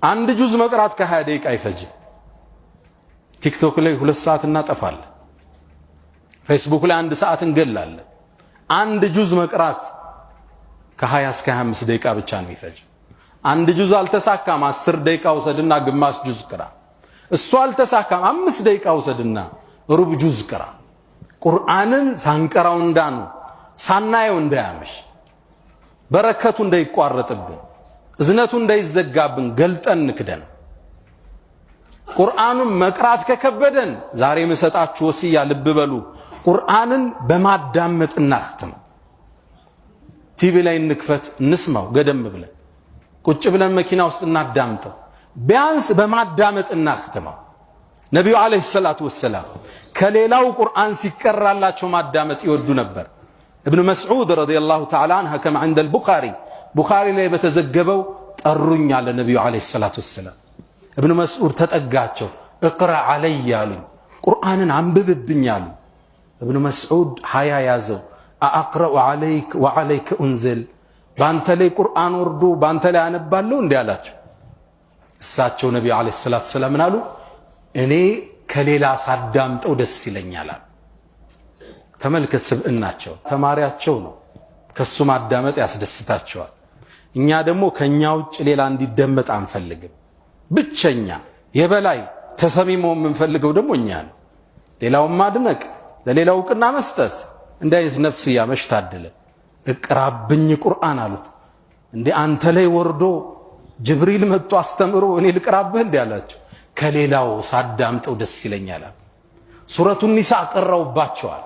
አንድ ጁዝ መቅራት ከ20 ደቂቃ አይፈጅም። ቲክቶክ ላይ 2 ሰዓት እናጠፋለን። ፌስቡክ ላይ 1 ሰዓት እንገላለን። አንድ ጁዝ መቅራት ከ20 እስከ 25 ደቂቃ ብቻ ነው የሚፈጅ። አንድ ጁዝ አልተሳካም 10 ደቂቃ ወሰድና ግማሽ ጁዝ ቅራ። እሱ አልተሳካም 5 ደቂቃ ወሰድና ሩብ ጁዝ ቅራ። ቁርአንን ሳንቀራው እንዳኑ ሳናየው እንዳያመሽ በረከቱ እንዳይቋረጥብን እዝነቱ እንዳይዘጋብን ገልጠን ንክደን። ቁርአኑን መቅራት ከከበደን ዛሬ መሰጣችሁ ወሲያ ልብ በሉ። ቁርአንን በማዳመጥ እናختም። ቲቪ ላይ እንክፈት እንስማው፣ ገደም ብለን ቁጭ ብለን መኪና ውስጥ እናዳምጠው። ቢያንስ በማዳመጥ እናختመው። ነብዩ አለይሂ ሰላቱ ወሰላም ከሌላው ቁርአን ሲቀራላቸው ማዳመጥ ይወዱ ነበር። ابن مسعود رضي الله تعالى عنه كما عند بخاري ላይ በተዘገበው ጠሩኝ አለ ነብዩ አለይሂ ሰላቱ ወሰላም። ابن مسعود ተጠጋቸው اقرا علي ያሉኝ፣ ቁርአንን አንብብብኝ አሉ። ابن مسعود ሀያ ያዘው። اقرا عليك وعليك انزل ባንተ ላይ ቁርአን ወርዶ ባንተ ላይ አነባለሁ እንዴ አላቸው። እሳቸው ነብዩ አለይሂ ሰላቱ ወሰላም አሉ እኔ ከሌላ ሳዳምጠው ደስ ይለኛል አሉ። ተመልከት ስብዕናቸው፣ ተማሪያቸው ነው። ከሱ ማዳመጥ ያስደስታቸዋል። እኛ ደግሞ ከኛ ውጭ ሌላ እንዲደመጥ አንፈልግም። ብቸኛ የበላይ ተሰሚሞ የምንፈልገው ደግሞ እኛ ነው። ሌላውን ማድነቅ፣ ለሌላው ዕውቅና መስጠት እንደ አይነት ነፍስያ መሽታደለ። እቅራብኝ ቁርአን አሉት። እንዴ አንተ ላይ ወርዶ ጅብሪል መጥቶ አስተምሮ እኔ ልቅራብህ እንዴ አላቸው። ከሌላው ሳዳምጠው ደስ ይለኛል። ሱረቱ ኒሳ ቀራውባቸዋል።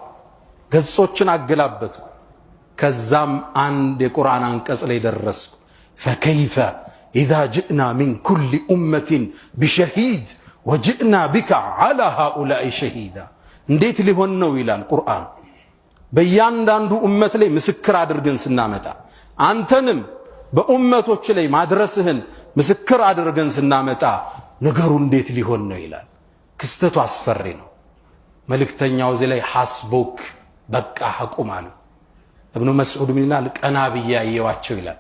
ገጾችን አገላበጡ። ከዛም አንድ የቁርአን አንቀጽ ላይ ደረስኩ። فكيف اذا جئنا من كل امه بشهيد وجئنا بك على هؤلاء شهيدا እንዴት ሊሆን ነው ይላል ቁርአን። በእያንዳንዱ ኡመት ላይ ምስክር አድርገን ስናመጣ አንተንም በኡመቶች ላይ ማድረስህን ምስክር አድርገን ስናመጣ ነገሩ እንዴት ሊሆን ነው ይላል። ክስተቱ አስፈሪ ነው። መልእክተኛው እዚህ ላይ ሐስቡክ በቃ አቁም አሉ። ابن مسعود ምን ይላል? ቀና ብዬ አየዋቸው ይላል።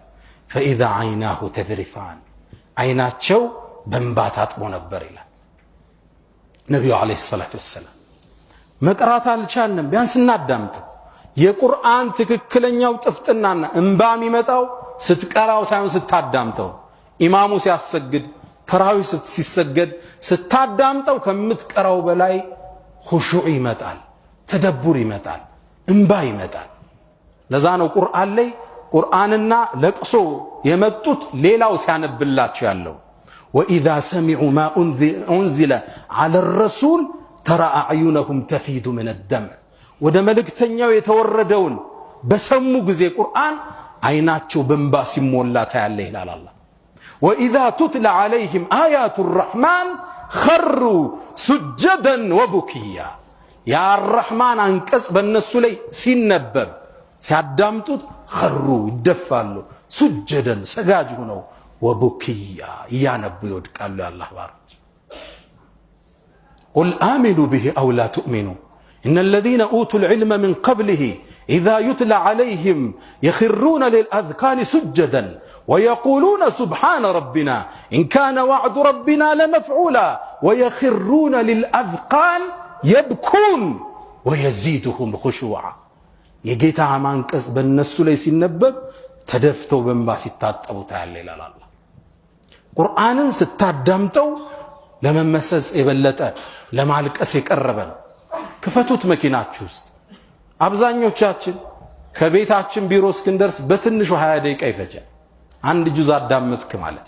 فاذا عيناه تذرفان አይናቸው በእንባ ታጥቦ ነበር ይላል ነብዩ አለይሂ ሰላቱ ወሰለም። መቅራት አልቻልንም፣ ቢያንስ እናዳምጠው። የቁርአን ትክክለኛው ጥፍጥናና እንባ የሚመጣው ስትቀራው ሳይሆን ስታዳምጠው። ኢማሙ ሲያሰግድ ተራዊ ሲሰገድ ስታዳምጠው ከምትቀራው በላይ ኹሹዕ ይመጣል፣ ተደቡር ይመጣል፣ እንባ ይመጣል። ለዛ ነው ቁርአን ላይ ቁርአንና ለቅሶ የመጡት ሌላው ሲያነብላቸው ያለው። ወኢዛ ሰሚዑ ማ ኡንዚለ ዐለ الرسول ترى اعينهم تفيض من الدمع ወደ መልእክተኛው የተወረደውን በሰሙ ጊዜ ቁርአን አይናቸው በእንባ ሲሞላ ታያለ ይላል አላህ። وإذا تتلى عليهم آيات الرحمن خروا سجدا وبكيا يا الرحمن አንቀጽ በእነሱ ላይ ሲነበብ ሲያዳምጡት خروا ይደፋሉ سجدا ሰጋጅ ሆነው وبكيا ያነቡ ይወድቃሉ። ያላህ ባሮች قل آمنوا به أو لا تؤمنوا إن الذين أوتوا العلم من قبله إذا يتلى عليهم يخرون للأذقان سجدا ويقولون سبحان ربنا إن كان وعد ربنا لمفعولا ويخرون للأذقان يبكون ويزيدهم خشوعا يجيت عمان كسب النسو ليس النبب تدفتوا بنباس التاتبو تعالي لا لا قرآن ستادمتو لما مسز إبلتا لما عليك أسيك الربن كفتوت مكينات شوست አብዛኞቻችን ከቤታችን ቢሮ እስክንደርስ በትንሹ 20 ደቂቃ ይፈጃል። አንድ ጁዝ አዳመጥክ ማለት